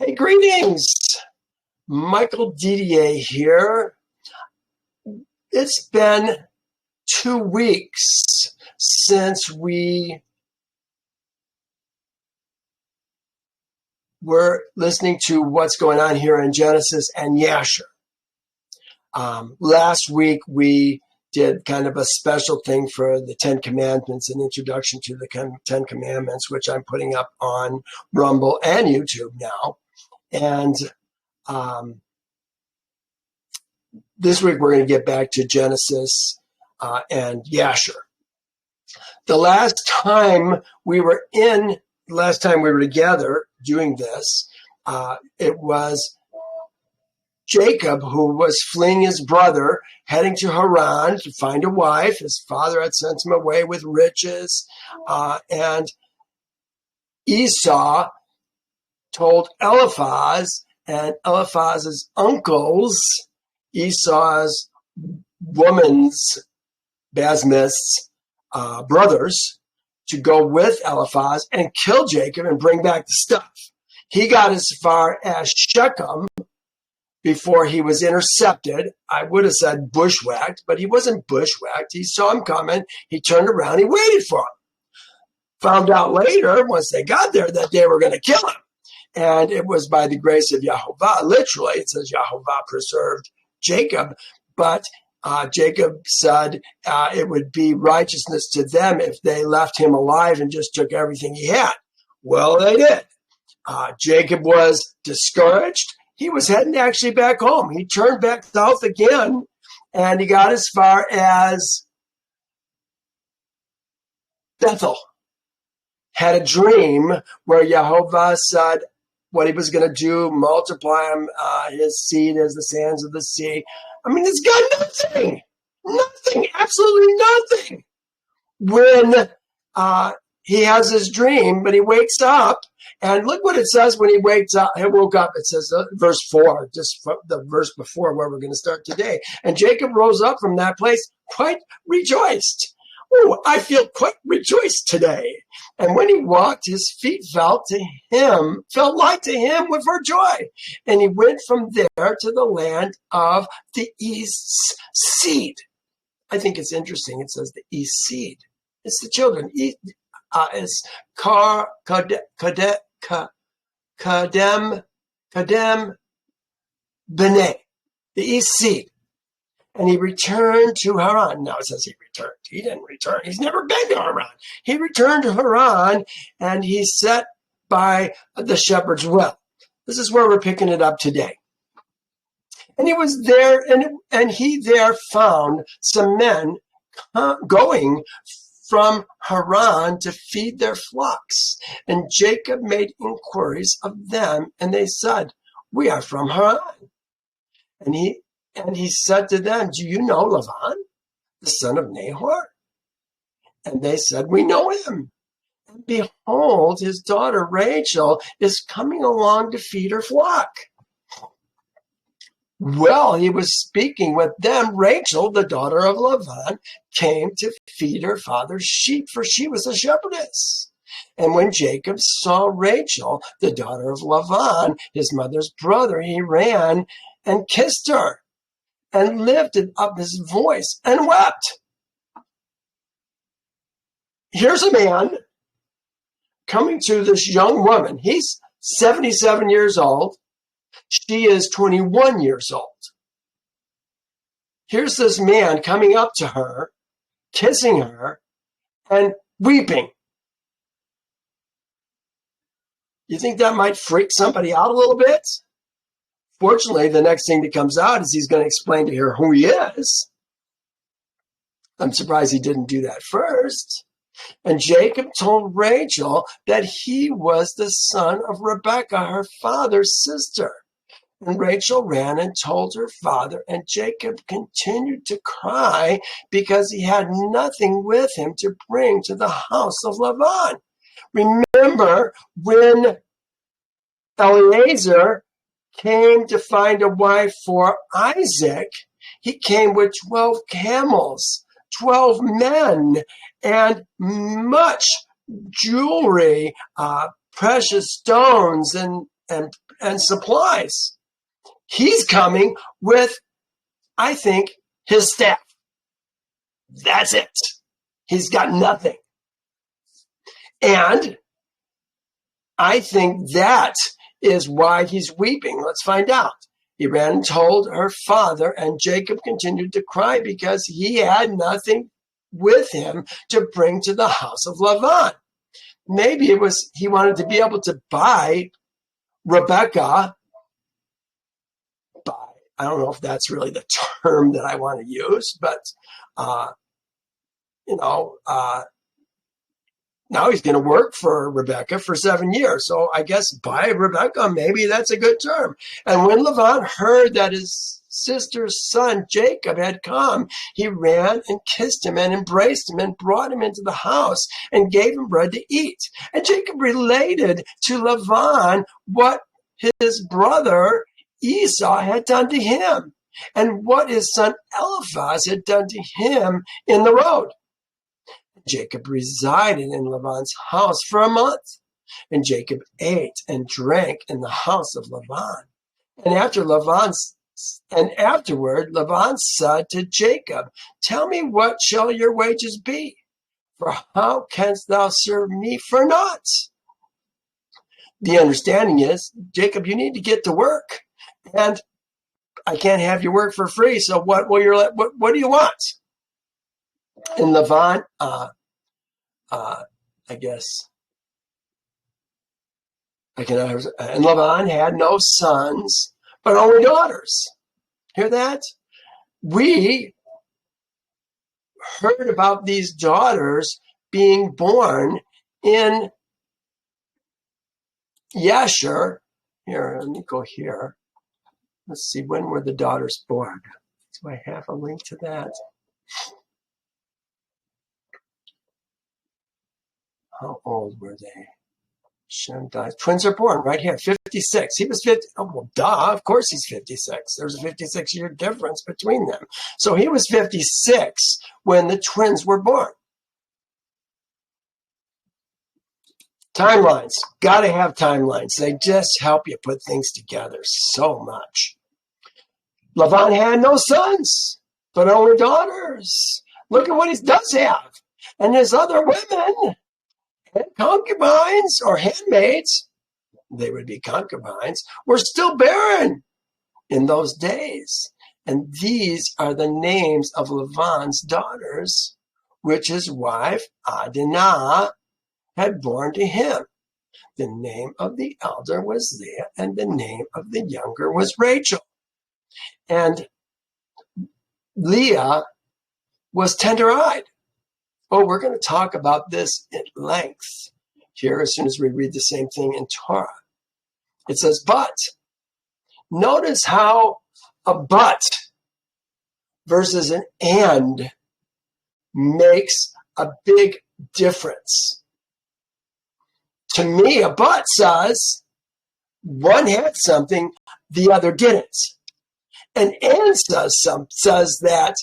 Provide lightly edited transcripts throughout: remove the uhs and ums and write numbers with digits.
Hey, greetings. Michael Didier here. It's been 2 weeks since we were listening to what's going on here in Genesis and Yasher. Last week we did kind of a special thing for the Ten Commandments, an introduction to the Ten Commandments, which I'm putting up on Rumble and YouTube now. And this week we're going to get back to Genesis and Yasher. The last time we were together doing this, it was Jacob, who was fleeing his brother, heading to Haran to find a wife. His father had sent him away with riches, and Esau told Eliphaz and Eliphaz's uncles, Esau's woman's Basmith's brothers, to go with Eliphaz and kill Jacob and bring back the stuff. He got as far as Shechem before he was intercepted. I would have said bushwhacked, but he wasn't bushwhacked. He saw him coming. He turned around. He waited for him. Found out later, once they got there, that they were going to kill him. And it was by the grace of Yahovah. Literally, it says Yahovah preserved Jacob. But Jacob said it would be righteousness to them if they left him alive and just took everything he had. Well, they did. Jacob was discouraged. He was heading actually back home. He turned back south again, and he got as far as Bethel. Had a dream where Yahovah said what he was going to do, multiply him, his seed as the sands of the sea. I mean, it's got nothing, absolutely nothing. When he has his dream, but he wakes up, and look what it says when he woke up. It says, verse 4, just the verse before where we're going to start today. And Jacob rose up from that place quite rejoiced. Oh, I feel quite rejoiced today. And when he walked, his feet felt light to him with for joy. And he went from there to the land of the east's seed. I think it's interesting. It says the east seed. It's the children. It's Kadem B'nai, the east seed. And he returned to Haran. Now it says he returned. He didn't return. He's never been to Haran. He returned to Haran, and he sat by the shepherd's well. This is where we're picking it up today. And he was there, and he there found some men going from Haran to feed their flocks. And Jacob made inquiries of them, and they said, "We are from Haran." And he said to them, "Do you know Laban, the son of Nahor?" And they said, "We know him. And behold, his daughter Rachel is coming along to feed her flock." While he was speaking with them, Rachel, the daughter of Laban, came to feed her father's sheep, for she was a shepherdess. And when Jacob saw Rachel, the daughter of Laban, his mother's brother, he ran and kissed her and lifted up his voice and wept. Here's a man coming to this young woman. He's 77 years old. She is 21 years old. Here's this man coming up to her, kissing her, and weeping. You think that might freak somebody out a little bit? Fortunately, the next thing that comes out is he's going to explain to her who he is. I'm surprised he didn't do that first. And Jacob told Rachel that he was the son of Rebekah, her father's sister. And Rachel ran and told her father, and Jacob continued to cry because he had nothing with him to bring to the house of Laban. Remember when Eliezer came to find a wife for Isaac, he came with 12 camels, 12 men, and much jewelry, precious stones, and and supplies. He's coming with, I think, his staff. That's it. He's got nothing. And I think that is why he's weeping. Let's find out. He ran and told her father, and Jacob continued to cry because he had nothing with him to bring to the house of Laban. Maybe it was he wanted to be able to buy Rebecca. I don't know if that's really the term that I want to use, but now he's going to work for Rebecca for 7 years. So I guess buy Rebecca, maybe that's a good term. And when Laban heard that his sister's son Jacob had come, he ran and kissed him and embraced him and brought him into the house and gave him bread to eat. And Jacob related to Laban what his brother Esau had done to him and what his son Eliphaz had done to him in the road. Jacob resided in Laban's house for a month, and Jacob ate and drank in the house of Laban. And afterward, Laban said to Jacob, "Tell me, what shall your wages be? For how canst thou serve me for naught?" The understanding is, Jacob, you need to get to work, and I can't have you work for free. So what do you want? And Laban, and Laban had no sons, but only daughters. Hear that? We heard about these daughters being born in Yasher. Here, let me go here. Let's see, when were the daughters born? Do I have a link to that? How old were they? Shem died. Twins are born right here, 56. He was 50. Oh, well, duh, of course he's 56. There's a 56-year difference between them. So he was 56 when the twins were born. Timelines. Got to have timelines. They just help you put things together so much. Laban had no sons, but only daughters. Look at what he does have. And his other women and concubines or handmaids, they would be concubines, were still barren in those days. And these are the names of Laban's daughters, which his wife Adinah had born to him. The name of the elder was Leah, and the name of the younger was Rachel. And Leah was tender-eyed. Oh, we're going to talk about this at length here as soon as we read the same thing in Torah. It says, but. Notice how a but versus an and makes a big difference. To me, a but says one had something, the other didn't. An and says that,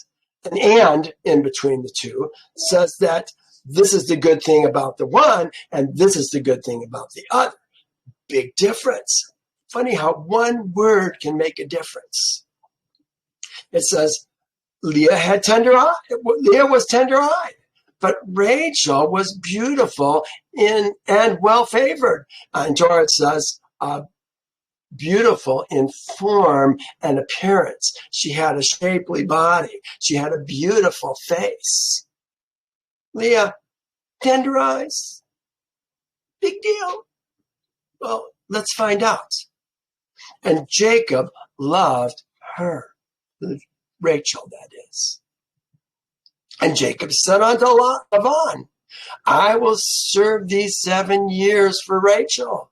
an and in between the two says that this is the good thing about the one and this is the good thing about the other. Big difference. Funny how one word can make a difference. It says Leah was tender-eyed, but Rachel was beautiful and well-favored. In Torah it says beautiful in form and appearance. She had a shapely body. She had a beautiful face. Leah, tender eyes. Big deal. Well, let's find out. And Jacob loved her, Rachel, that is. And Jacob said unto Laban, I will serve thee 7 years for Rachel,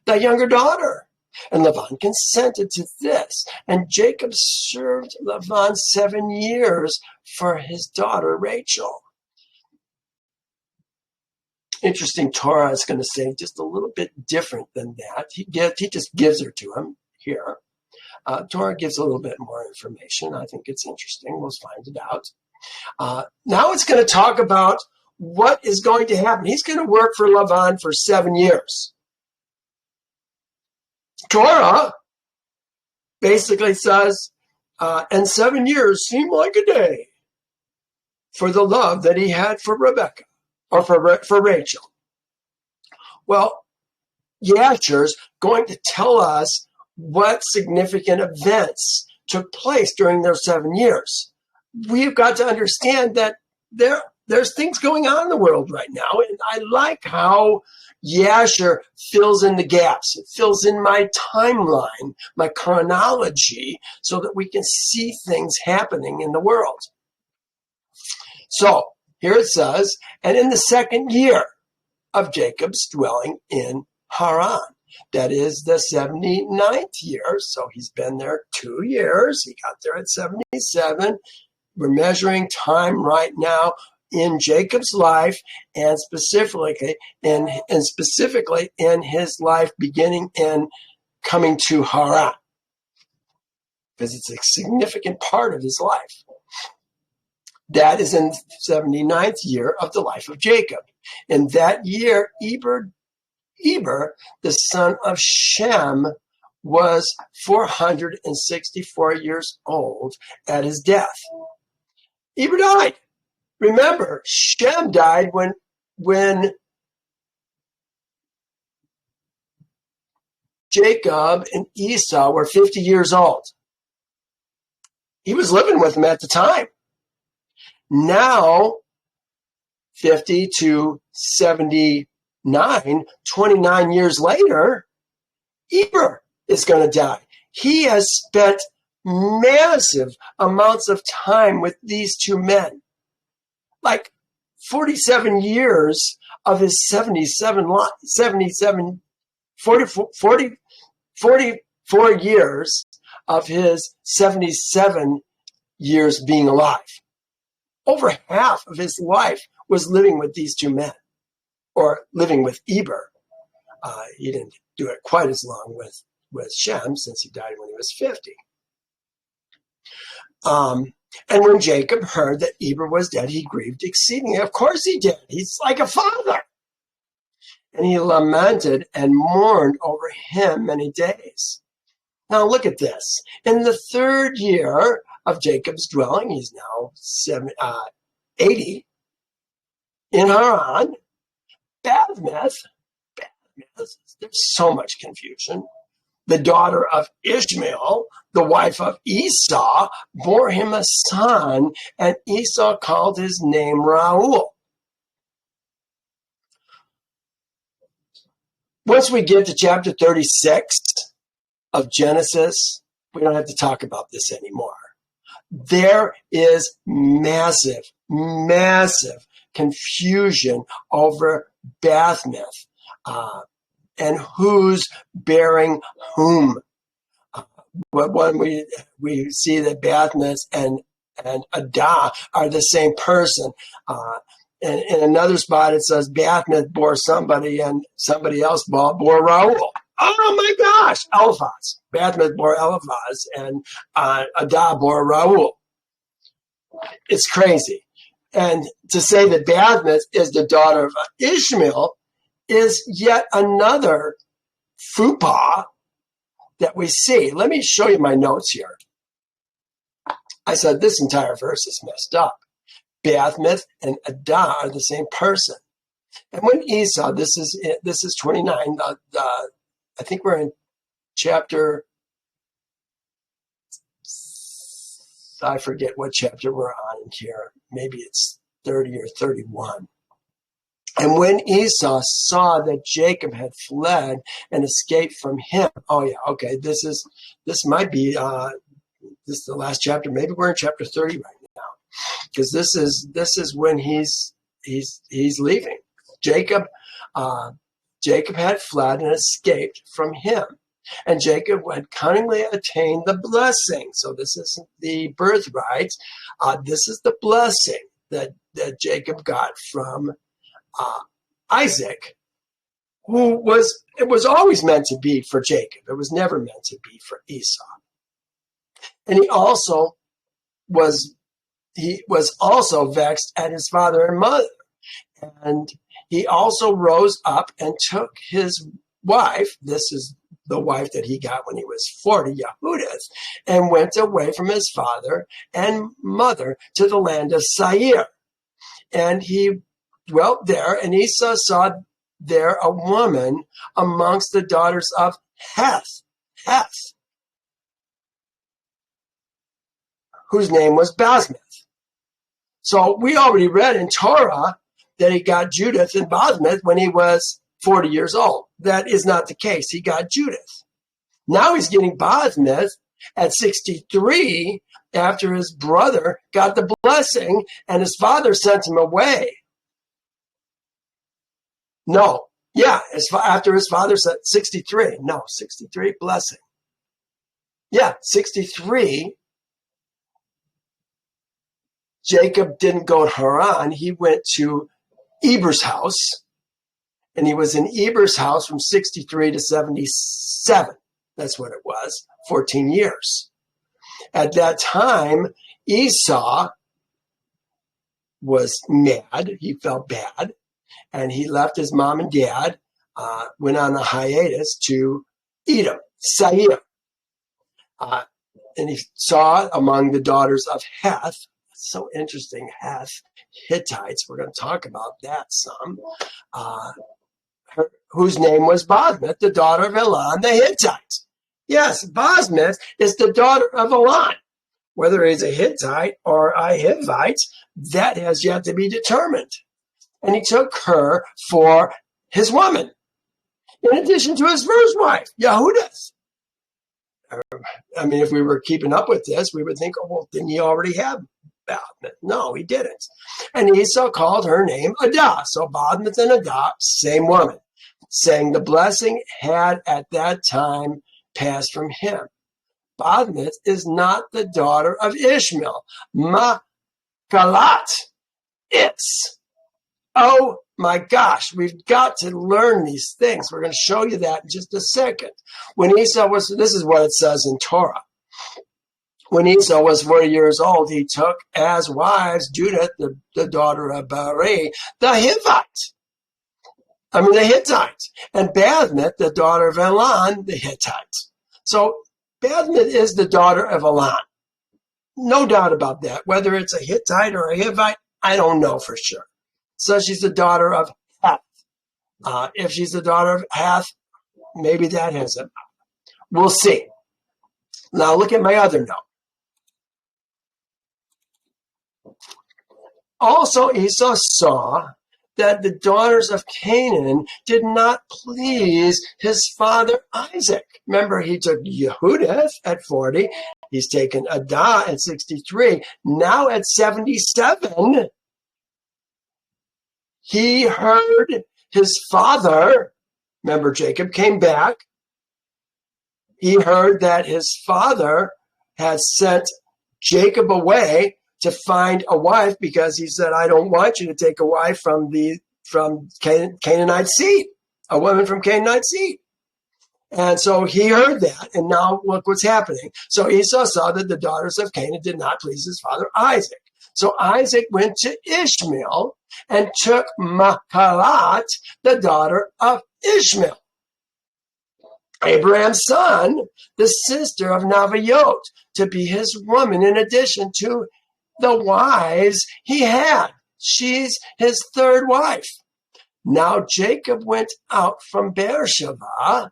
thy younger daughter. And Laban consented to this. And Jacob served Laban 7 years for his daughter Rachel. Interesting, Torah is going to say just a little bit different than that. He just gives her to him here. Torah gives a little bit more information. I think it's interesting. We'll find it out. Now it's going to talk about what is going to happen. He's going to work for Laban for 7 years. Torah basically says, and 7 years seemed like a day for the love that he had for Rebecca, or for Rachel. Well, Yasher's going to tell us what significant events took place during those 7 years. We've got to understand that there's things going on in the world right now, and I like how Yasher fills in the gaps. It fills in my timeline, my chronology, so that we can see things happening in the world. So here it says, and in the 2nd year of Jacob's dwelling in Haran, that is the 79th year, so he's been there 2 years. He got there at 77. We're measuring time right now in Jacob's life, and specifically in his life beginning in coming to Haran, because it's a significant part of his life. That is in the 79th year of the life of Jacob. In that year, Eber, the son of Shem, was 464 years old at his death. Eber died. Remember, Shem died when Jacob and Esau were 50 years old. He was living with them at the time. Now, 50 to 79, 29 years later, Eber is going to die. He has spent massive amounts of time with these two men. Like 47 years of his 44 years of his 77 years being alive. Over half of his life was living with these two men, or living with Eber. He didn't do it quite as long with Shem, since he died when he was 50. And when Jacob heard that Eber was dead, he grieved exceedingly. Of course he did. He's like a father. And he lamented and mourned over him many days. Now look at this. In the 3rd year of Jacob's dwelling, he's now 80, in Haran, Bathmeth, there's so much confusion, the daughter of Ishmael, the wife of Esau, bore him a son, and Esau called his name Raul. Once we get to chapter 36 of Genesis, we don't have to talk about this anymore. There is massive confusion over Bathmeth, and who's bearing whom. When we see that Bathmeth and Adah are the same person. And in another spot, it says Bathmeth bore somebody and somebody else bore Raul. Oh my gosh, Eliphaz. Bathmeth bore Eliphaz and Adah bore Raul. It's crazy. And to say that Bathmeth is the daughter of Ishmael is yet another faux pas that we see. Let me show you my notes here. I said this entire verse is messed up. Bathmeth and Adah are the same person. And when Esau, this is 29, I think we're in chapter, I forget what chapter we're on here. Maybe it's 30 or 31. And when Esau saw that Jacob had fled and escaped from him, oh yeah, okay, this might be this is the last chapter. Maybe we're in chapter 30 right now, because this is when he's leaving. Jacob had fled and escaped from him, and Jacob had cunningly attained the blessing. So this isn't the birthright. This is the blessing that Jacob got from Isaac, it was always meant to be for Jacob. It was never meant to be for Esau. And he was also vexed at his father and mother. And he also rose up and took his wife, this is the wife that he got when he was 40, Yehudith, and went away from his father and mother to the land of Seir. And he dwelt there, and Esau saw there a woman amongst the daughters of Heth, whose name was Basmath. So we already read in Torah that he got Judith and Basmath when he was 40 years old. That is not the case. He got Judith. Now he's getting Basmath at 63 after his brother got the blessing and his father sent him away. No. Yeah, after his father said 63. No, 63, blessing. Yeah, 63. Jacob didn't go to Haran. He went to Eber's house, and he was in Eber's house from 63 to 77. That's what it was, 14 years. At that time, Esau was mad. He felt bad. And he left his mom and dad, went on a hiatus to Edom, Seir. And he saw among the daughters of Heth, so interesting, Heth, Hittites, we're going to talk about that some, whose name was Basmath, the daughter of Elon, the Hittite. Yes, Basmath is the daughter of Elon. Whether he's a Hittite or a Hivite, that has yet to be determined. And he took her for his woman, in addition to his first wife, Yehudith. I mean, if we were keeping up with this, we would think, oh, well, didn't he already have Basmath? No, he didn't. And Esau called her name Adah. So Basmath and Adah, same woman, saying the blessing had at that time passed from him. Basmath is not the daughter of Ishmael. Makalat. It's. Oh my gosh, we've got to learn these things. We're going to show you that in just a second. When Esau was, this is what it says in Torah. When Esau was 40 years old, he took as wives Judith, the daughter of Bari, the Hittite, and Basmath, the daughter of Elon, the Hittite. So Basmath is the daughter of Elon. No doubt about that. Whether it's a Hittite or a Hivite, I don't know for sure. So she's the daughter of Heth. If she's the daughter of Heth, maybe that has it. We'll see. Now look at my other note. Also, Esau saw that the daughters of Canaan did not please his father Isaac. Remember, he took Yehudith at 40. He's taken Adah at 63. Now at 77, he heard his father, remember Jacob came back. He heard that his father had sent Jacob away to find a wife because he said, I don't want you to take a wife from Canaanite seed, a woman from Canaanite seed. And so he heard that, and now look what's happening. So Esau saw that the daughters of Canaan did not please his father Isaac. So Isaac went to Ishmael and took Makalat, the daughter of Ishmael, Abraham's son, the sister of Nebaioth, to be his woman in addition to the wives he had. She's his third wife. Now Jacob went out from Beersheba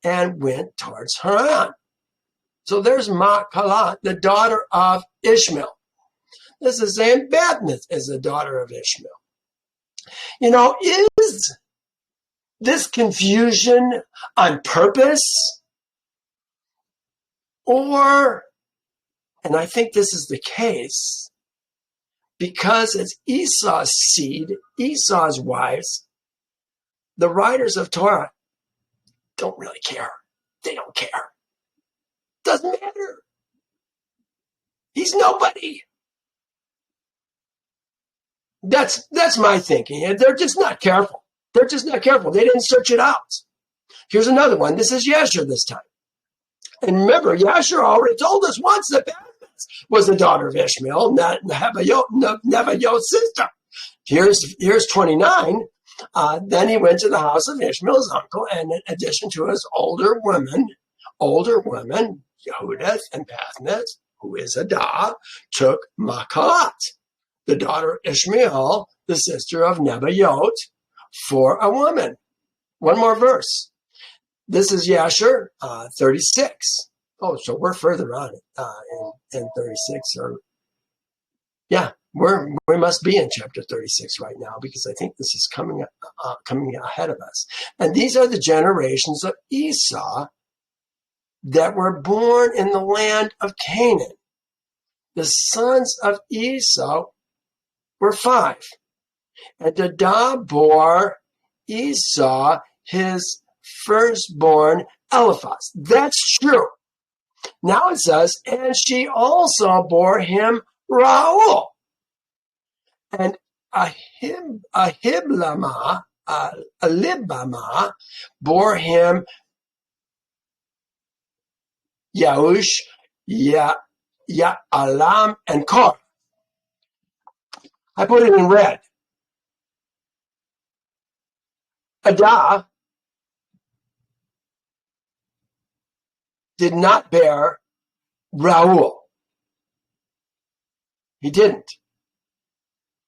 and went towards Haran. So there's Makalat, the daughter of Ishmael. This is saying Basmath is the daughter of Ishmael. You know, is this confusion on purpose? Or, and I think this is the case, because it's Esau's seed, Esau's wives, the writers of Torah don't really care. They don't care. Doesn't matter. He's nobody. That's my thinking. They're just not careful. They're just not careful. They didn't search it out. Here's another one. This is Yasher this time. And remember, Yasher already told us once that Basmath was the daughter of Ishmael, not Nebaioth's sister. Here's 29. Then he went to the house of Ishmael's uncle, and in addition to his older women, Yehudith and Pathnet, who is Adah, took Makaat, the daughter of Ishmael, the sister of Nebaioth, for a woman. One more verse. This is Yasher 36. Oh, so we're further on in 36. We must be in chapter 36 right now, because I think this is coming ahead of us. And these are the generations of Esau that were born in the land of Canaan. The sons of Esau were 5. And Adah bore Esau his firstborn Eliphaz. That's true. Now it says, and she also bore him Ra'ul. And Alibama bore him Yaush, Ya'alam, and Kor. I put it in red. Adah did not bear Ra'ul. He didn't.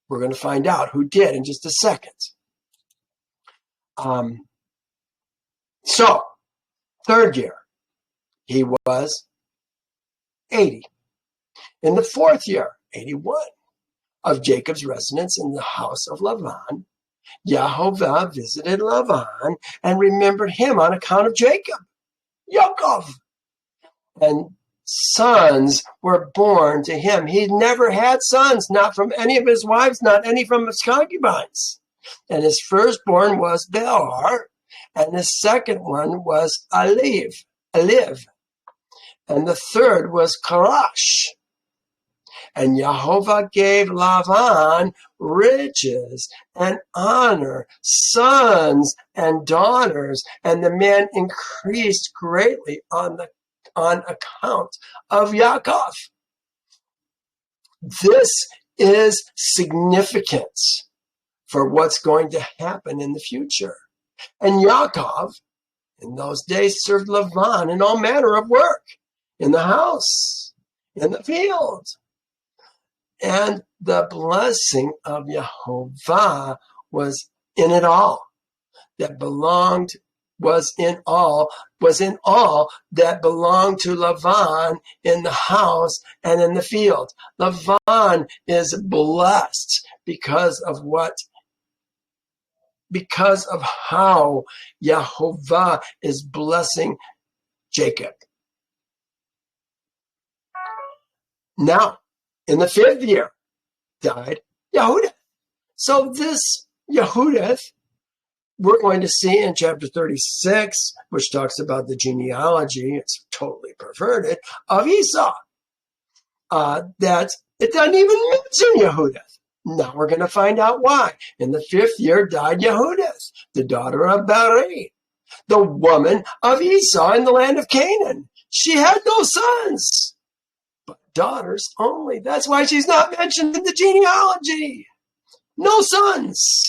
We're going to find out who did in just a second. So, 3rd year, he was 80. In the 4th year, 81, of Jacob's residence in the house of Laban, Yahovah visited Laban and remembered him on account of Jacob, Yaakov. And sons were born to him. He never had sons, not from any of his wives, not any from his concubines. And his firstborn was Beor, and the second one was Aliv, and the third was Karash. And Yahovah gave Laban riches and honor, sons and daughters, and the man increased greatly on account of Yaakov. This is significant for what's going to happen in the future. And Yaakov, in those days, served Laban in all manner of work, in the house, in the field. And the blessing of Yahovah was in it all, was in all that belonged to Laban in the house and in the field. Laban is blessed because of how Yahovah is blessing Jacob. Now, in the 5th year, died Yehudith. So this Yehudith, we're going to see in chapter 36, which talks about the genealogy, it's totally perverted, of Esau. That it doesn't even mention Yehudith. Now we're going to find out why. In the 5th year died Yehudith, the daughter of Beri, the woman of Esau in the land of Canaan. She had no sons, but daughters only. That's why she's not mentioned in the genealogy. No sons.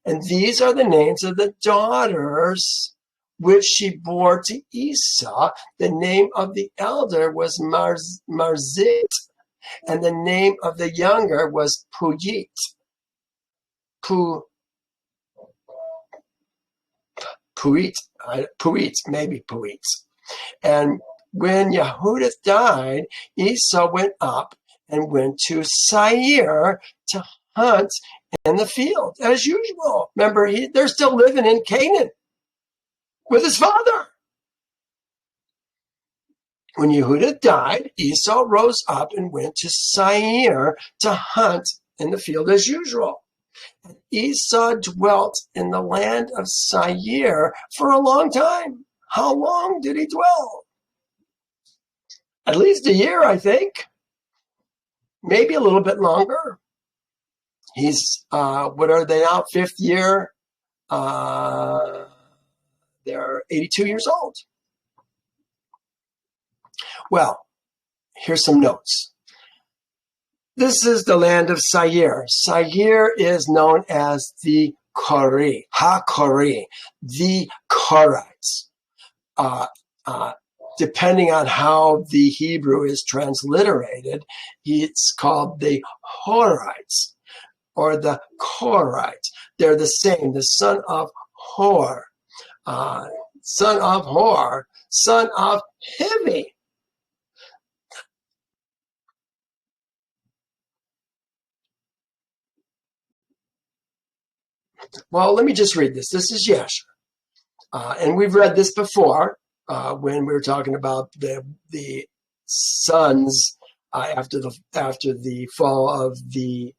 And these are the names of the daughters which she bore to Esau. The name of the elder was Marzit, and the name of the younger was Puit. Maybe Puit. And when Yehudith died, Esau went up and went to Seir to hunt in the field, as usual. Remember, they're still living in Canaan with his father. When Yehudith died, Esau rose up and went to Seir to hunt in the field as usual. And Esau dwelt in the land of Seir for a long time. How long did he dwell? At least a year, I think. Maybe a little bit longer. He's, what are they now? 5th year. They're 82 years old. Well, here's some notes. This is the land of Seir. Seir is known as the Kori, Ha-Kori, the Korites. Depending on how the Hebrew is transliterated, it's called the Horites or the Korites. They're the same, the son of Hor, son of Hor, son of Hivi. Well, let me just read this. This is Yasher. And we've read this before when we were talking about the sons after the fall of the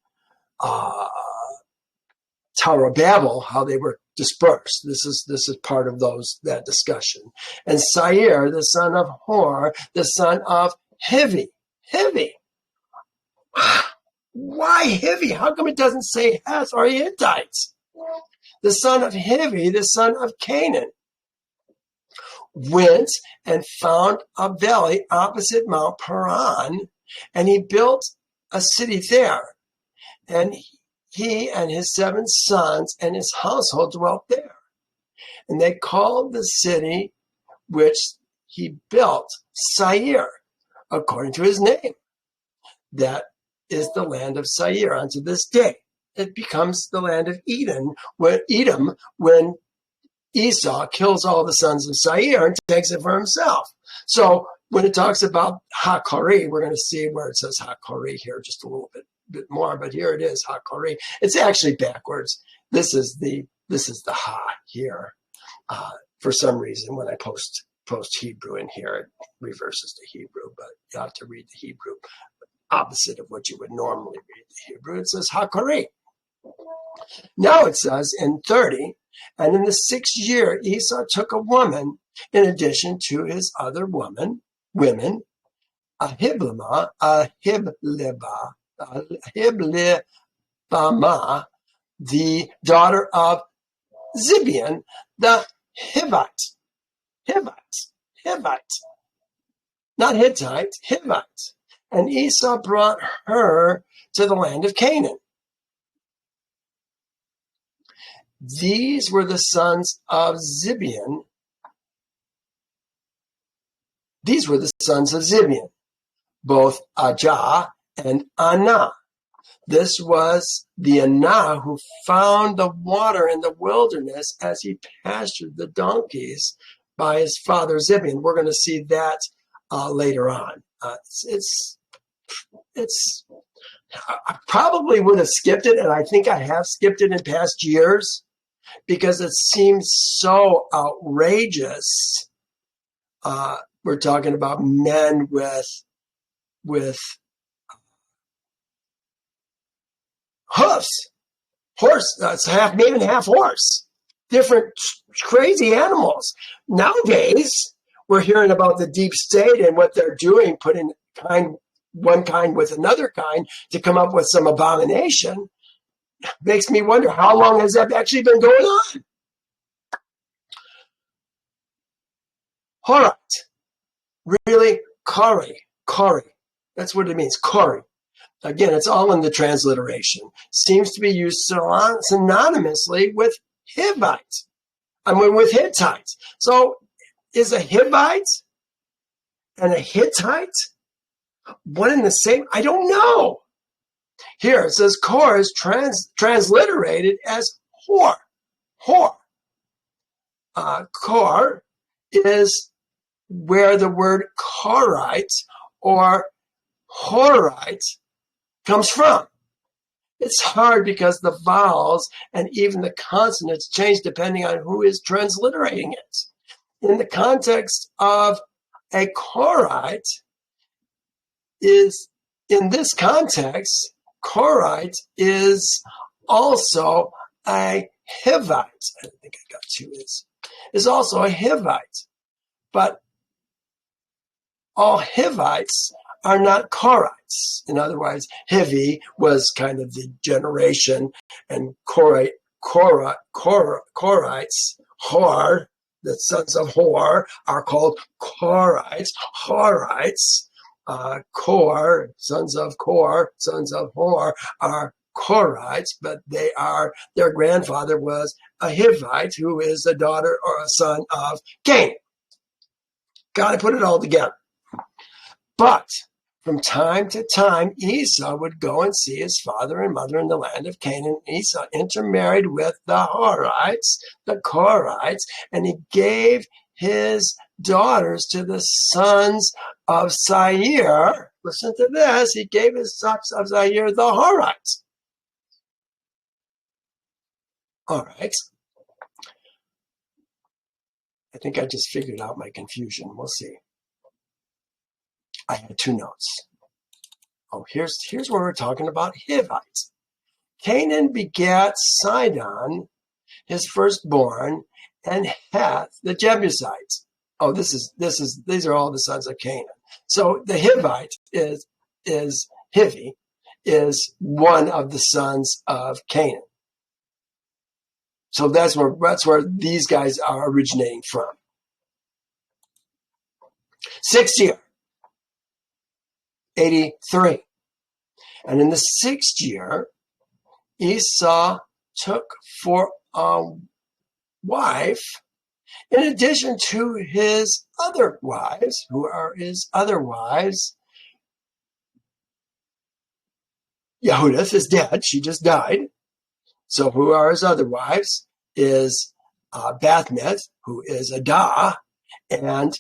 Tower of Babel, how they were dispersed. This is part of that discussion. And Sair, the son of Hor, the son of Hivi. Hivi. Why Hivi? How come it doesn't say Heth or Hittites? The son of Hivi, the son of Canaan, went and found a valley opposite Mount Haran, and he built a city there. And he and his 7 sons and his household dwelt there. And they called the city which he built Sair, according to his name. That is the land of Sair unto this day. It becomes the land of Edom when Esau kills all the sons of Sair and takes it for himself. So when it talks about Ha-Kori, we're going to see where it says Ha-Kori here just a little bit more, but here it is, Ha-Kori. It's actually backwards. This is the Ha here. For some reason, when I post Hebrew in here, it reverses to Hebrew, but you have to read the Hebrew opposite of what you would normally read the Hebrew. It says Ha-Kori. Now it says in 30, and in the 6th year, Esau took a woman in addition to his other women, Ahiblama, the daughter of Zibeon, the Hivite. Not Hittite, Hivite. And Esau brought her to the land of Canaan. These were the sons of Zibeon. Both Ajah and Anah. This was the Anah who found the water in the wilderness as he pastured the donkeys by his father Zibeon. We're going to see that later on. I probably would have skipped it, and I think I have skipped it in past years because it seems so outrageous. We're talking about men with hoofs, horse, maybe half horse, different crazy animals. Nowadays, we're hearing about the deep state and what they're doing, putting one kind with another kind to come up with some abomination. Makes me wonder, how long has that actually been going on? Horat. Really? Kori. That's what it means, Kori. Again, it's all in the transliteration. Seems to be used synonymously with Hivite. With Hittites. So is a Hivite and a Hittite one and the same? I don't know. Here it says Kor is transliterated as Hor. Kor is where the word Korite or Horite comes from. It's hard because the vowels and even the consonants change depending on who is transliterating it. In the context of a Korite in this context, Korite is also a Hivite. I think I got 2 is also a Hivite. But all Hivites are not Korites. In other words, Hivi was kind of the generation, and Korites, Hor, the sons of Hor, are called Korites. Horites, Kor, sons of Hor, are Korites, but their grandfather was a Hivite, who is a daughter or a son of Cain. Got to put it all together. But from time to time, Esau would go and see his father and mother in the land of Canaan. Esau intermarried with the Horites, the Korites, and he gave his daughters to the sons of Seir. Listen to this. He gave his sons of Seir the Horites. All right. I think I just figured out my confusion. We'll see. I had two notes. Oh, here's where we're talking about Hivites. Canaan begat Sidon, his firstborn, and Heth, the Jebusites. Oh, these are all the sons of Canaan. So the Hivite is Hivi, is one of the sons of Canaan. So that's where these guys are originating from. 6th year, 83. And in the 6th year, Esau took for a wife, in addition to his other wives. Who are his other wives? Yehudith is dead. She just died. So who are his other wives? Is Bathmith, who is Adah, and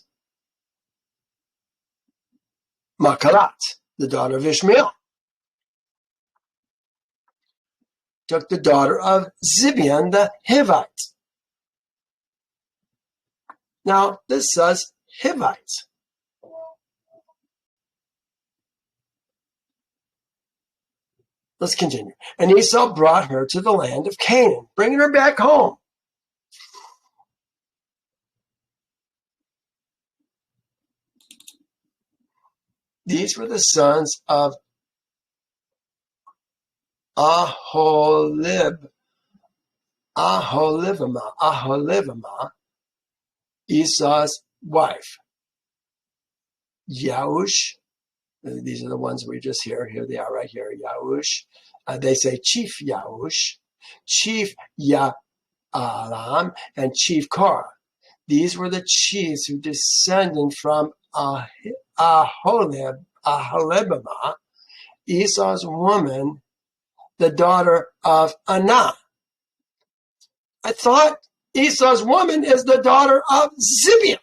Makalat, the daughter of Ishmael. Took the daughter of Zibeon the Hivite. Now, this says Hivites. Let's continue. And Esau brought her to the land of Canaan, bringing her back home. These were the sons of Aholibamah, Esau's wife. Yaush, these are the ones we just hear. Here they are right here. Yaush. They say Chief Yaush, Chief Ya'alam, and Chief Korah. These were the chiefs who descended from Aholibamah, Esau's woman, the daughter of Anah. I thought Esau's woman is the daughter of Zibeon.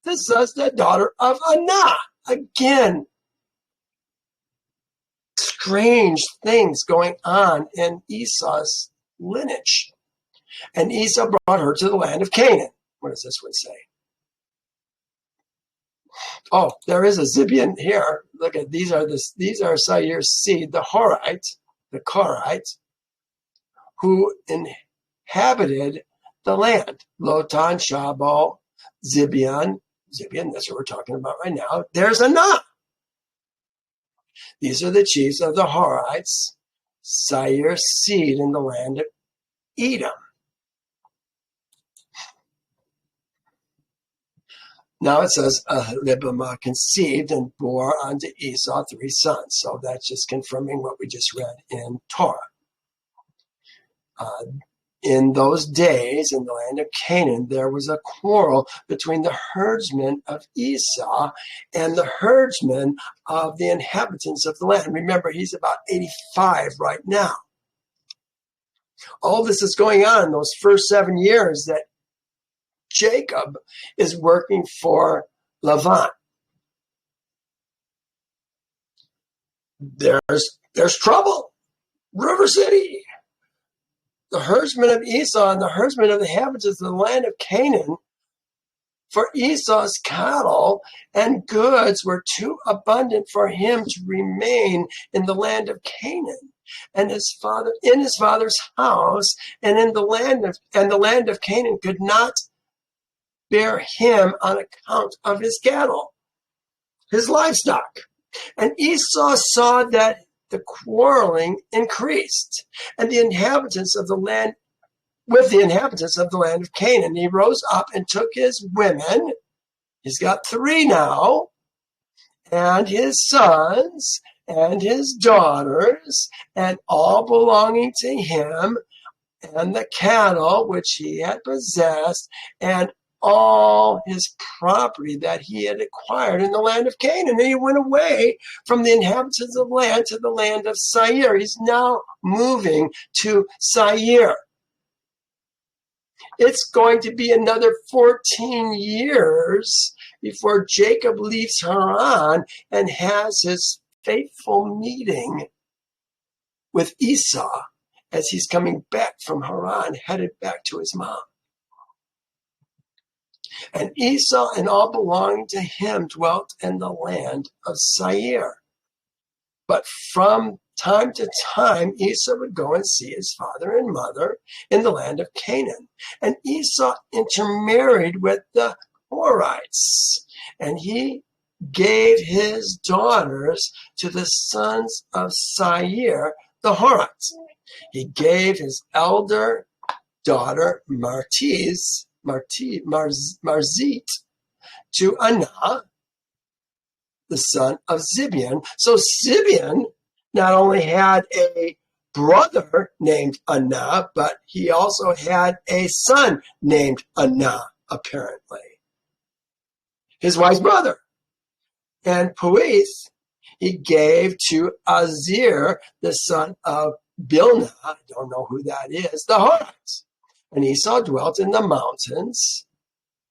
This is the daughter of Anah. Again, strange things going on in Esau's lineage. And Esau brought her to the land of Canaan. What does this one say? Oh, there is a Zibeon here. Look at these are Seir's seed, the Horites, the Korites, who inhabited the land. Lotan, Shabo, Zibeon, that's what we're talking about right now. There's Anah. These are the chiefs of the Horites, Seir's seed in the land of Edom. Now it says, Aholibamah conceived and bore unto Esau 3 sons. So that's just confirming what we just read in Torah. In those days, in the land of Canaan, there was a quarrel between the herdsmen of Esau and the herdsmen of the inhabitants of the land. Remember, he's about 85 right now. All this is going on in those first 7 years that Jacob is working for Laban. There's trouble. River City. The herdsmen of Esau and the herdsmen of the inhabitants of the land of Canaan, for Esau's cattle and goods were too abundant for him to remain in the land of Canaan, and his father's house, and in the land of Canaan could not bear him on account of his cattle, his livestock. And Esau saw that the quarreling increased, and the inhabitants of the land of Canaan. He rose up and took his women. He's got 3 now, and his sons, and his daughters, and all belonging to him, and the cattle which he had possessed, and all his property that he had acquired in the land of Canaan. And he went away from the inhabitants of land to the land of Seir. He's now moving to Seir. It's going to be another 14 years before Jacob leaves Haran and has his fateful meeting with Esau as he's coming back from Haran, headed back to his mom. And Esau and all belonging to him dwelt in the land of Seir. But from time to time, Esau would go and see his father and mother in the land of Canaan. And Esau intermarried with the Horites, and he gave his daughters to the sons of Seir, the Horites. He gave his elder daughter Marzit to Anah, the son of Zibeon. So Zibeon not only had a brother named Anah, but he also had a son named Anah, apparently. His wife's brother. And Puith he gave to Azir, the son of Bilnah, I don't know who that is, the Horites. And Esau dwelt in the mountains.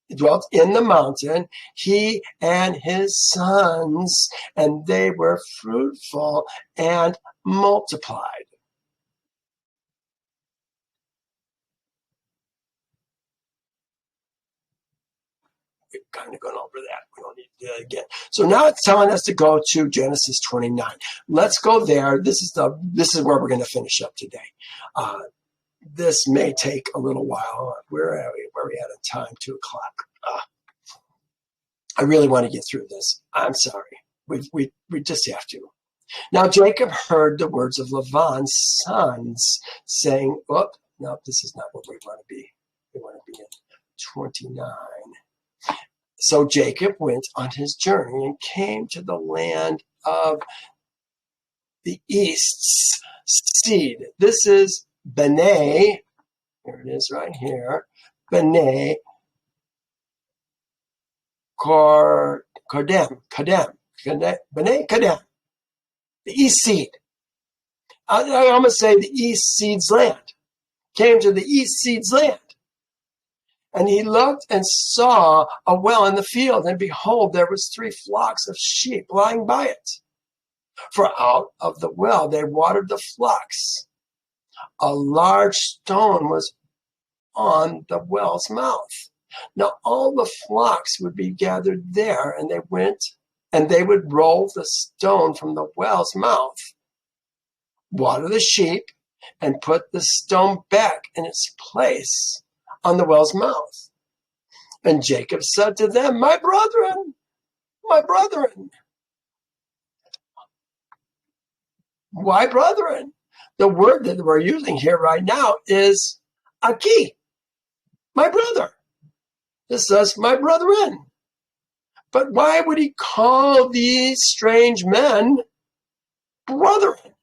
He dwelt in the mountain, he and his sons, and they were fruitful and multiplied. We've kind of gone over that. We don't need to do that again. So now it's telling us to go to Genesis 29. Let's go there. This is where we're going to finish up today. This may take a little while. Where are we at a time? 2 o'clock. I really want to get through this. I'm sorry. We just have to. Now Jacob heard the words of Laban's sons saying, oh, no, this is not what we want to be. We want to be in 29. So Jacob went on his journey and came to the land of the east's seed. This is B'nai, here it is right here, B'nai Kadem, B'nai Kadem, the east seed. I almost say the east seed's land. Came to the east seed's land. And he looked and saw a well in the field, and behold, there was 3 flocks of sheep lying by it. For out of the well they watered the flocks. A large stone was on the well's mouth. Now all the flocks would be gathered there, and they would roll the stone from the well's mouth, water the sheep, and put the stone back in its place on the well's mouth. And Jacob said to them, my brethren. Why brethren? The word that we're using here right now is Aki, my brother. This says my brethren. But why would he call these strange men brethren?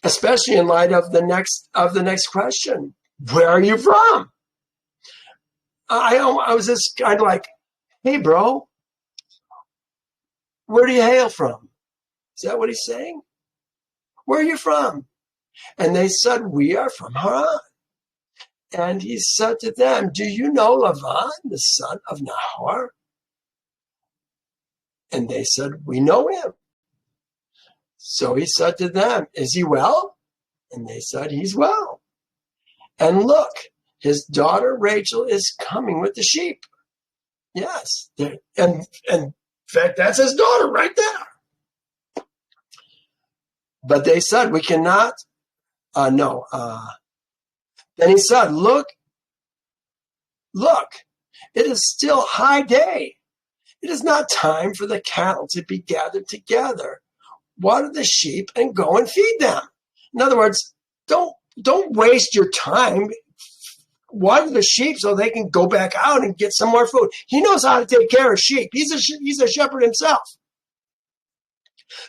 Especially in light of the next question. Where are you from? I was just kind of like, hey, bro, where do you hail from? Is that what he's saying? Where are you from? And they said, we are from Haran. And he said to them, do you know Laban, the son of Nahor? And they said, we know him. So he said to them, is he well? And they said, he's well. And look, his daughter Rachel is coming with the sheep. Yes. And in fact, that's his daughter right there. But they said, we cannot. No. Then he said, look, it is still high day. It is not time for the cattle to be gathered together. Water the sheep and go and feed them. In other words, don't waste your time. Water the sheep so they can go back out and get some more food. He knows how to take care of sheep. He's a shepherd himself.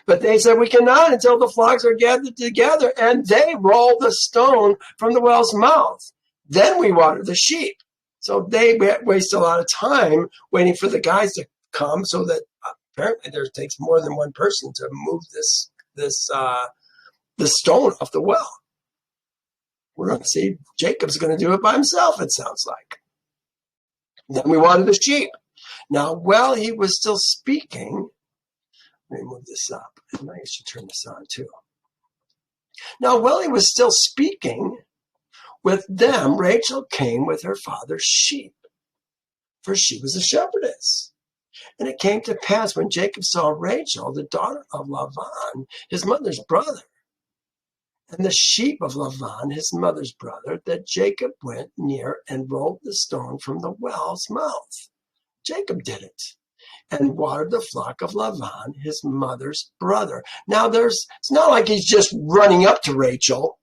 But they said, we cannot until the flocks are gathered together. And they rolled the stone from the well's mouth. Then we water the sheep. So they waste a lot of time waiting for the guys to come, so that apparently there takes more than one person to move this stone off the well. We're going to see Jacob's going to do it by himself, it sounds like. Then we water the sheep. Now, while he was still speaking, let me move this up. And I should turn this on too. Now, while he was still speaking with them, Rachel came with her father's sheep, for she was a shepherdess. And it came to pass when Jacob saw Rachel, the daughter of Laban, his mother's brother, and the sheep of Laban, his mother's brother, that Jacob went near and rolled the stone from the well's mouth. Jacob did it, and watered the flock of Laban, his mother's brother. Now, it's not like he's just running up to Rachel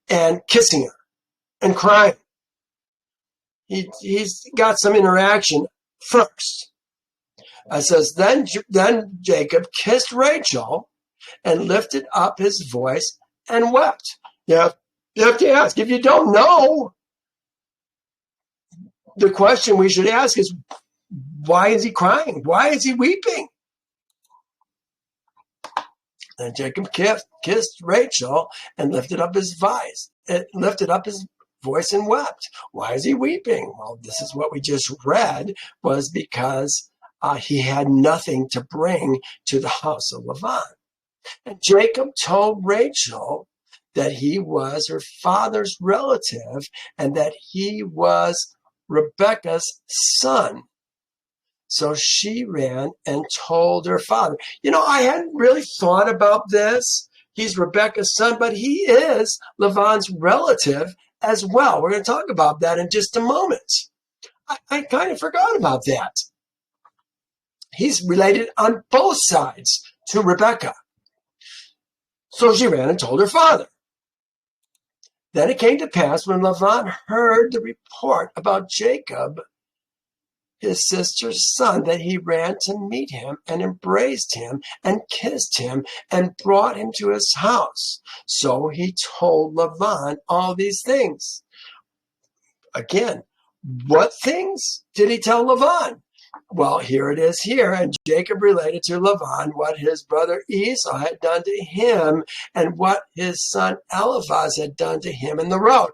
and kissing her and crying. He's got some interaction first. It says, then Jacob kissed Rachel and lifted up his voice and wept. You have to ask. If you don't know, the question we should ask is, why is he crying? Why is he weeping? And Jacob kissed Rachel and lifted up his voice and wept. Why is he weeping? Well, this is what we just read, was because he had nothing to bring to the house of Laban. And Jacob told Rachel that he was her father's relative and that he was Rebekah's son. So she ran and told her father. I hadn't really thought about this. He's Rebekah's son, but he is Laban's relative as well. We're going to talk about that in just a moment. I kind of forgot about that. He's related on both sides to Rebekah. So she ran and told her father. Then it came to pass when Laban heard the report about Jacob, his sister's son, that he ran to meet him and embraced him and kissed him and brought him to his house. So he told Laban all these things. Again, what things did he tell Laban? Well, here it is here. And Jacob related to Laban what his brother Esau had done to him and what his son Eliphaz had done to him in the road.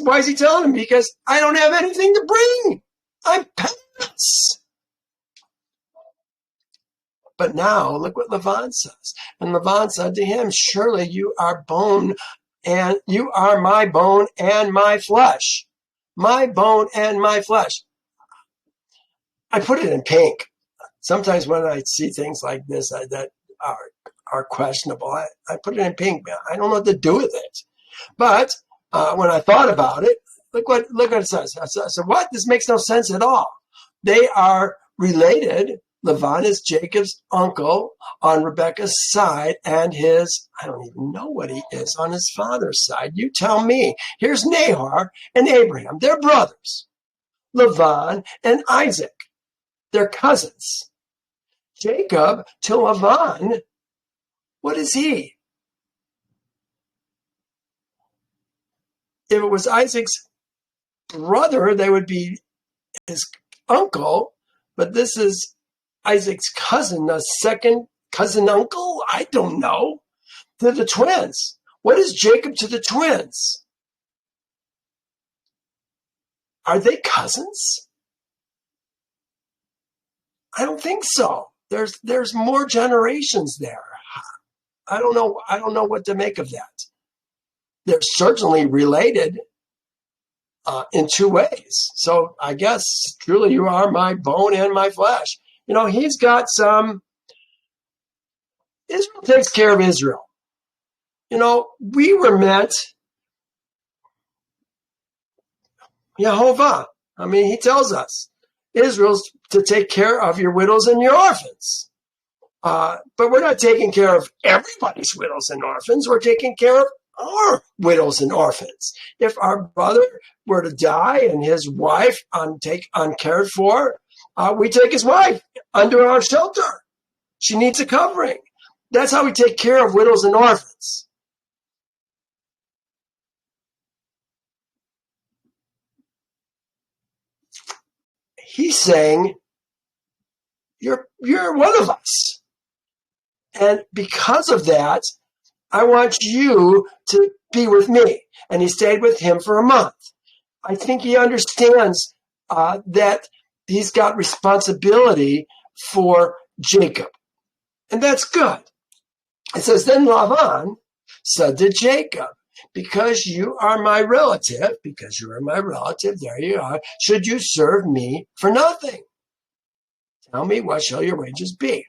Why is he telling him? Because I don't have anything to bring. I'm penniless. But now look what Laban says. And Laban said to him, surely you are bone, and you are my bone and my flesh. My bone and my flesh. I put it in pink. Sometimes when I see things like this that are questionable, I put it in pink. I don't know what to do with it. But when I thought about it, look what it says. I said, what? This makes no sense at all. They are related. Laban is Jacob's uncle on Rebekah's side, and I don't even know what he is on his father's side. You tell me. Here's Nahor and Abraham. They're brothers. Laban and Isaac. They're cousins. Jacob to Laban, what is he? If it was Isaac's brother, they would be his uncle, but this is Isaac's cousin, a second cousin uncle? I don't know. They're the twins. What is Jacob to the twins? Are they cousins? I don't think so. There's more generations there. I don't know what to make of that. They're certainly related in two ways. So I guess truly you are my bone and my flesh. He's got some. Israel takes care of Israel. We were meant. Yehovah. He tells us. Israel's to take care of your widows and your orphans. But we're not taking care of everybody's widows and orphans. We're taking care of our widows and orphans. If our brother were to die and his wife uncared for, we take his wife under our shelter. She needs a covering. That's how we take care of widows and orphans. He's saying, you're one of us. And because of that, I want you to be with me. And he stayed with him for a month. I think he understands that he's got responsibility for Jacob. And that's good. It says, then Laban said to Jacob, because you are my relative, there you are, should you serve me for nothing? Tell me, what shall your wages be?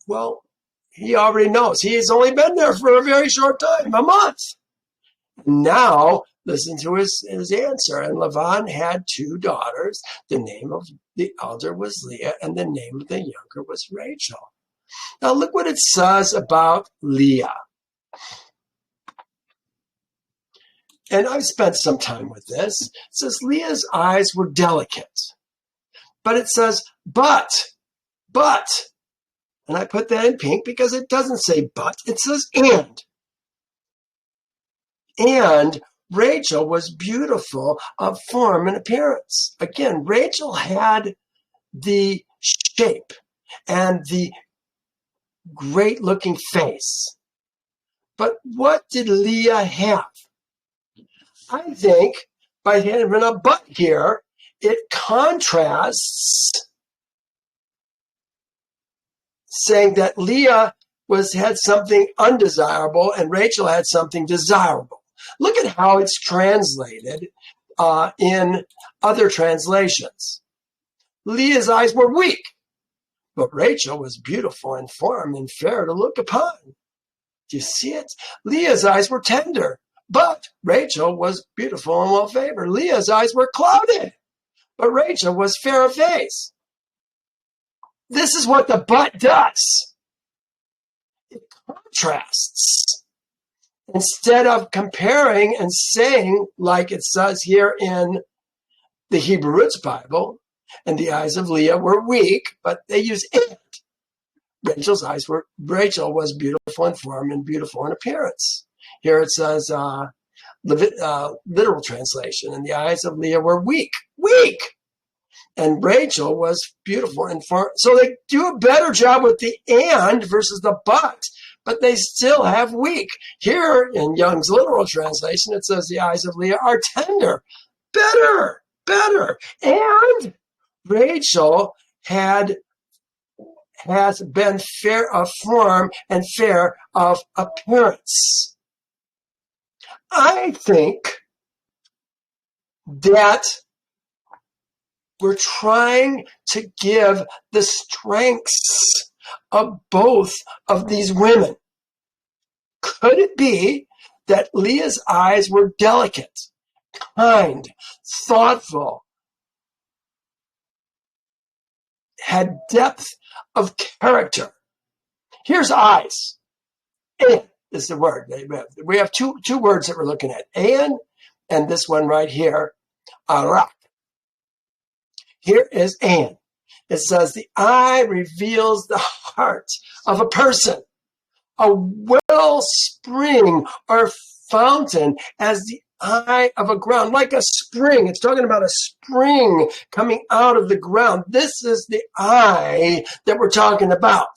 Well, he already knows. He has only been there for a very short time, a month. Now, listen to his answer. And Laban had 2 daughters. The name of the elder was Leah, and the name of the younger was Rachel. Now, look what it says about Leah. And I've spent some time with this. It says Leah's eyes were delicate. But it says, but. And I put that in pink because it doesn't say but. It says and. And Rachel was beautiful of form and appearance. Again, Rachel had the shape and the great looking face. But what did Leah have? I think by having a but here, it contrasts saying that Leah had something undesirable and Rachel had something desirable. Look at how it's translated in other translations. Leah's eyes were weak, but Rachel was beautiful in form and fair to look upon. Do you see it? Leah's eyes were tender, but Rachel was beautiful and well-favored. Leah's eyes were clouded, but Rachel was fair of face. This is what the but does. It contrasts. Instead of comparing and saying, like it says here in the Hebrew Roots Bible, and the eyes of Leah were weak, but they use and. Rachel was beautiful in form and beautiful in appearance. Here it says, literal translation, and the eyes of Leah were weak. And Rachel was beautiful in form. So they do a better job with the and versus the but they still have weak. Here in Young's literal translation, it says the eyes of Leah are tender. Better. And Rachel has been fair of form and fair of appearance. I think that we're trying to give the strengths of both of these women. Could it be that Leah's eyes were delicate, kind, thoughtful, had depth of character? Here's eyes. And is the word. We have two words that we're looking at. And this one right here, arak. Here is and. It says the eye reveals the heart of a person. A wellspring or fountain as the eye of a ground, like a spring. It's talking about a spring coming out of the ground. This is the eye that we're talking about.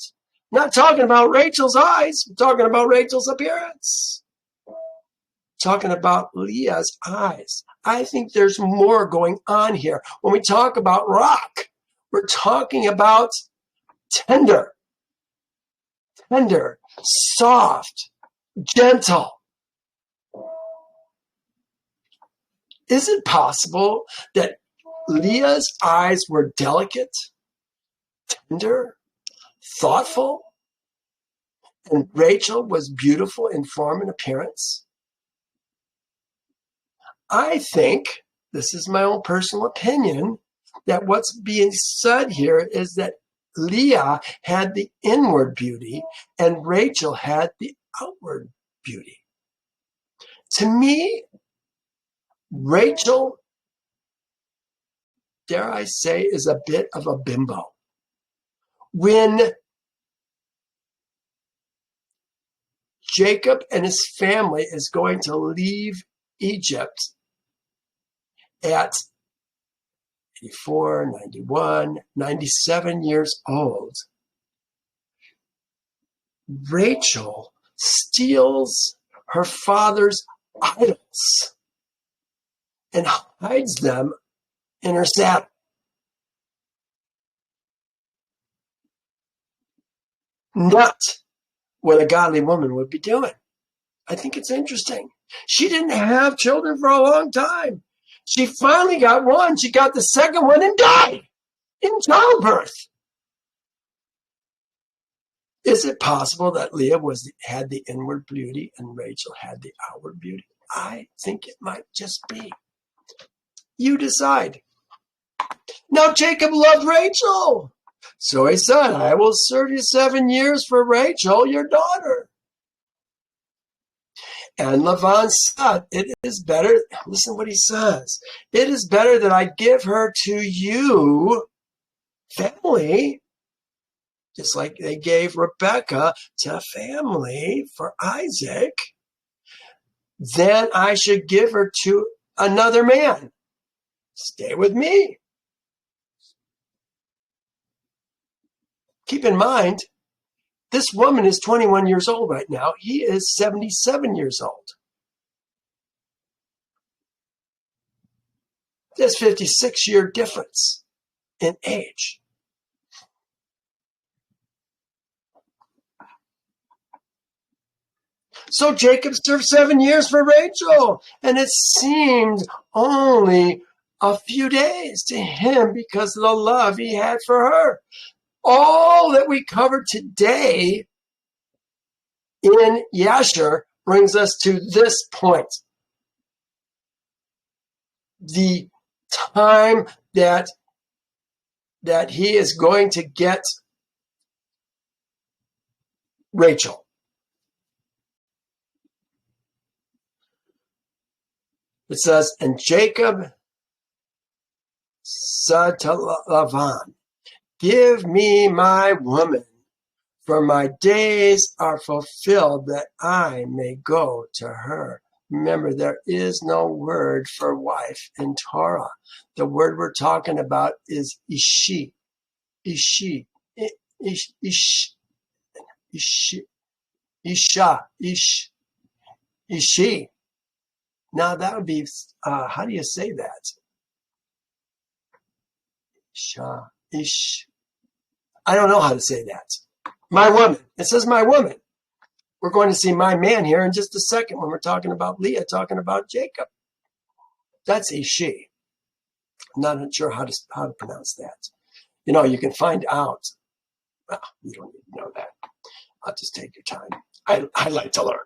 Not talking about Rachel's eyes. We're talking about Rachel's appearance. Talking about Leah's eyes. I think there's more going on here. When we talk about rock, we're talking about tender, soft, gentle. Is it possible that Leah's eyes were delicate, tender, thoughtful, and Rachel was beautiful in form and appearance? I think, this is my own personal opinion, that what's being said here is that Leah had the inward beauty and Rachel had the outward beauty. To me, Rachel, dare I say, is a bit of a bimbo. When Jacob and his family is going to leave Egypt at 84, 91, 97 years old. Rachel steals her father's idols and hides them in her saddle. Not what a godly woman would be doing. I think it's interesting. She didn't have children for a long time. She finally got one. She got the second one and died in childbirth. Is it possible that Leah had the inward beauty and Rachel had the outward beauty? I think it might just be. You decide. Now Jacob loved Rachel. So he said, I will serve you 7 years for Rachel, your daughter. And Laban said, it is better, listen what he says, it is better that I give her to you, family, just like they gave Rebekah to family for Isaac, than I should give her to another man. Stay with me. Keep in mind, this woman is 21 years old right now. He is 77 years old. There's a 56-year difference in age. So Jacob served 7 years for Rachel, and it seemed only a few days to him because of the love he had for her. All that we covered today in Yasher brings us to this point. The time that he is going to get Rachel. It says, and Jacob said to Laban, give me my woman, for my days are fulfilled that I may go to her. Remember, there is no word for wife in Torah. The word we're talking about is ishi. Ishi. Ish. Ishi. Isha. Ish. Ishi. Now that would be, how do you say that? Isha. Ish. I don't know how to say that. My woman. It says my woman. We're going to see my man here in just a second when we're talking about Leah, talking about Jacob. That's a she. I'm not sure how to pronounce that. You know, you can find out. Well, you don't need to know that. I'll just take your time. I like to learn.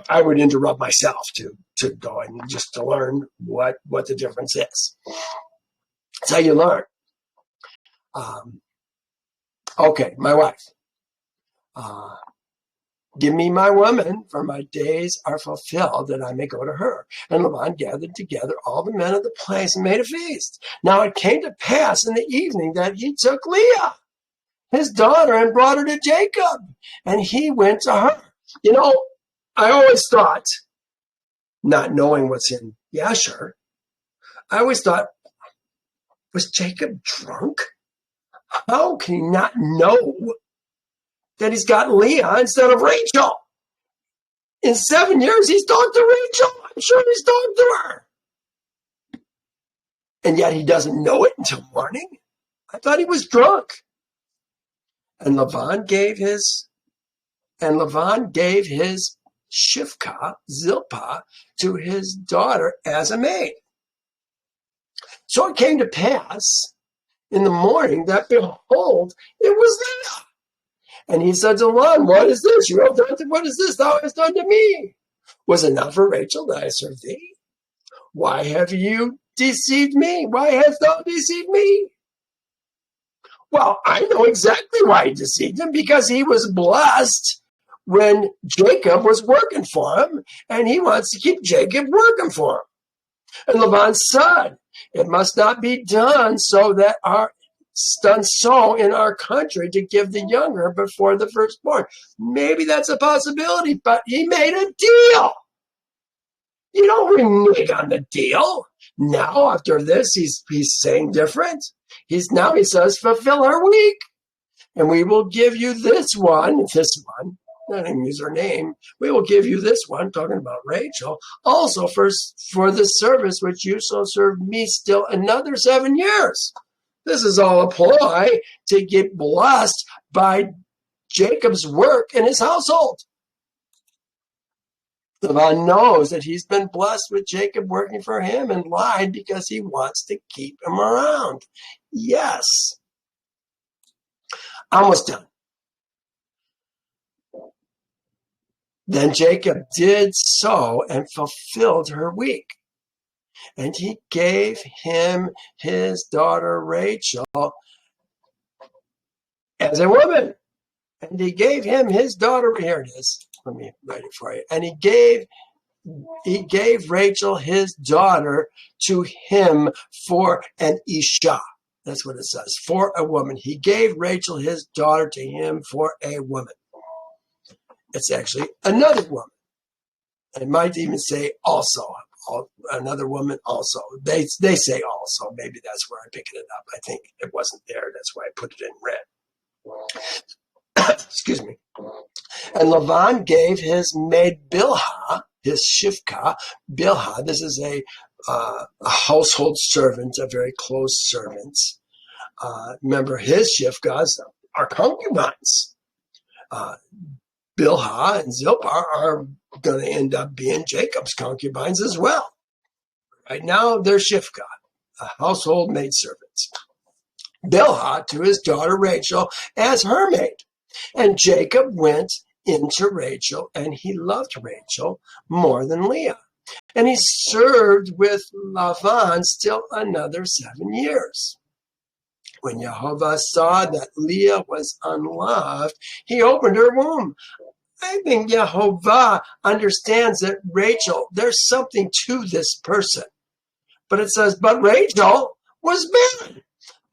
I would interrupt myself to go and just to learn what the difference is. That's how you learn. Okay, my wife. Give me my woman, for my days are fulfilled, that I may go to her. And Laban gathered together all the men of the place and made a feast. Now it came to pass in the evening that he took Leah, his daughter, and brought her to Jacob. And he went to her. You know, I always thought, not knowing what's in Yasher, I always thought, was Jacob drunk? How can he not know that he's got Leah instead of Rachel? In 7 years, he's talked to Rachel. I'm sure he's talked to her. And yet he doesn't know it until morning. I thought he was drunk. And Laban gave his Shivka, Zilpah, to his daughter as a maid. So it came to pass in the morning that, behold, it was Leah. And he said to Laban, what is this? You have done to, what is this thou hast done to me? Was it not for Rachel that I served thee? Why have you deceived me? Why hast thou deceived me? Well, I know exactly why he deceived him, because he was blessed when Jacob was working for him, and he wants to keep Jacob working for him. And Laban said, it must not be done so that done so in our country to give the younger before the firstborn. Maybe that's a possibility, but he made a deal. You don't renege on the deal. Now, after this, he's saying different. He says, fulfill her week, and we will give you this one, I didn't even use her name. We will give you this one, talking about Rachel, also for the service which you shall serve me still another 7 years. This is all a ploy to get blessed by Jacob's work in his household. Laban knows that he's been blessed with Jacob working for him and lied because he wants to keep him around. Yes. Almost done. Then Jacob did so and fulfilled her week. And he gave him his daughter Rachel as a woman. And he gave him his daughter, here it is. Let me write it for you. And he gave Rachel his daughter to him for an Isha. That's what it says, for a woman. He gave Rachel his daughter to him for a woman. It's actually another woman. It might even say also, another woman also. They say also. Maybe that's where I'm picking it up. I think it wasn't there. That's why I put it in red. Excuse me. And Laban gave his maid Bilhah, his shifka, Bilhah. This is a household servant, a very close servant. Remember, his shifkas are concubines. Bilhah and Zilpah are going to end up being Jacob's concubines as well. Right now, they're shifka, a household maidservant. Bilhah to his daughter Rachel as her maid. And Jacob went into Rachel, and he loved Rachel more than Leah. And he served with Laban still another 7 years. When Yehovah saw that Leah was unloved, he opened her womb. I think Yehovah understands that Rachel, there's something to this person. But it says, but Rachel was barren.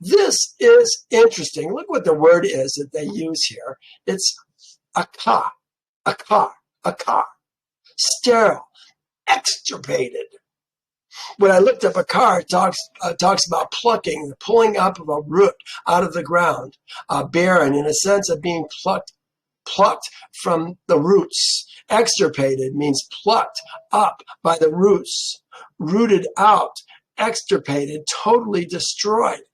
This is interesting. Look what the word is that they use here. It's akar, sterile, extirpated. When I looked up akar, it talks about plucking, the pulling up of a root out of the ground, barren in a sense of being plucked from the roots. Extirpated means plucked up by the roots, rooted out, extirpated, totally destroyed.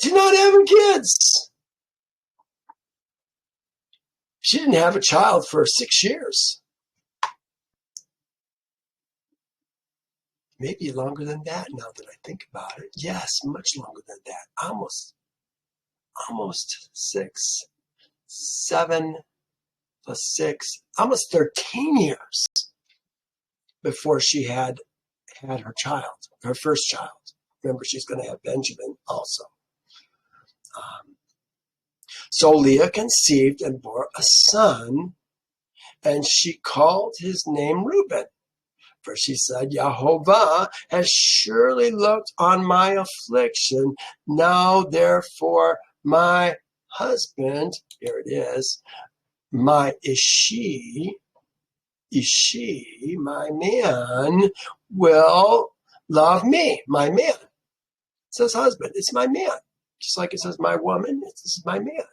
She's not having kids. She didn't have a child for 6 years. Maybe longer than that now that I think about it. Yes, much longer than that. Almost 6, 7 plus 6, almost 13 years before she had her child, her first child. Remember, she's going to have Benjamin also. So Leah conceived and bore a son, and she called his name Reuben. For she said, Yehovah has surely looked on my affliction. Now, therefore, my husband, here it is, my Ishi, my man, will love me, my man. It says husband, it's my man. Just like it says my woman, this is my man.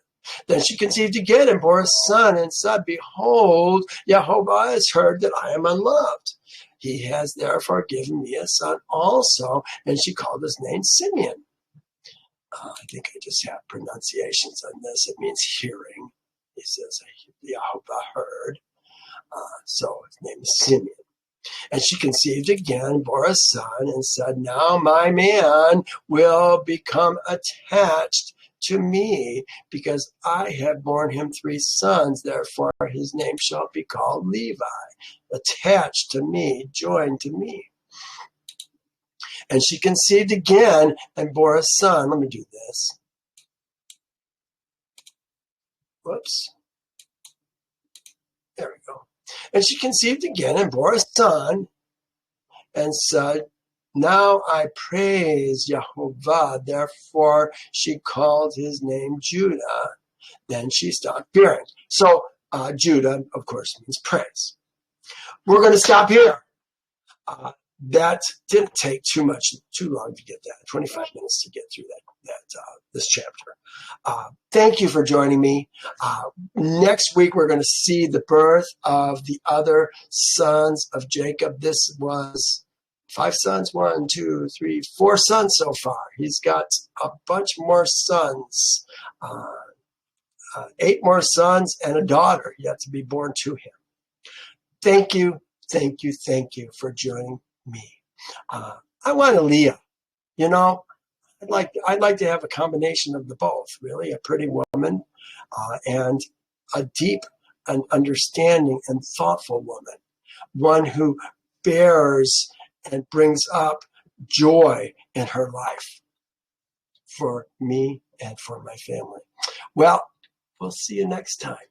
Then she conceived again and bore a son and said, behold, Yehovah has heard that I am unloved. He has therefore given me a son also, and she called his name Simeon. I think I just have pronunciations on this. It means hearing. He says, Yehovah heard. So his name is Simeon. And she conceived again, bore a son, and said, now my man will become attached to me, because I have borne him 3 sons. Therefore his name shall be called Levi, attached to me, joined to me. And she conceived again and bore a son. Let me do this. Whoops. There we go. And she conceived again and bore a son, and said, Now I praise Yehovah. Therefore, she called his name Judah. Then she stopped bearing. So Judah, of course, means praise. We're going to stop here. That didn't take too long to get that. 25 minutes to get through this chapter. Thank you for joining me. Next week, we're going to see the birth of the other sons of Jacob. This was 5 sons, 1, 2, 3, 4 sons so far. He's got a bunch more sons, 8 more sons and a daughter yet to be born to him. Thank you for joining me. I want a Leah. I'd like to have a combination of the both, really, a pretty woman and a deep and understanding and thoughtful woman, one who bears and brings up joy in her life for me and for my family. Well, we'll see you next time.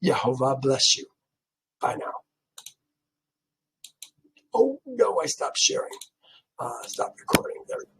Yehovah bless you. Bye now. Oh, no, I stopped sharing. Stop recording. There we go.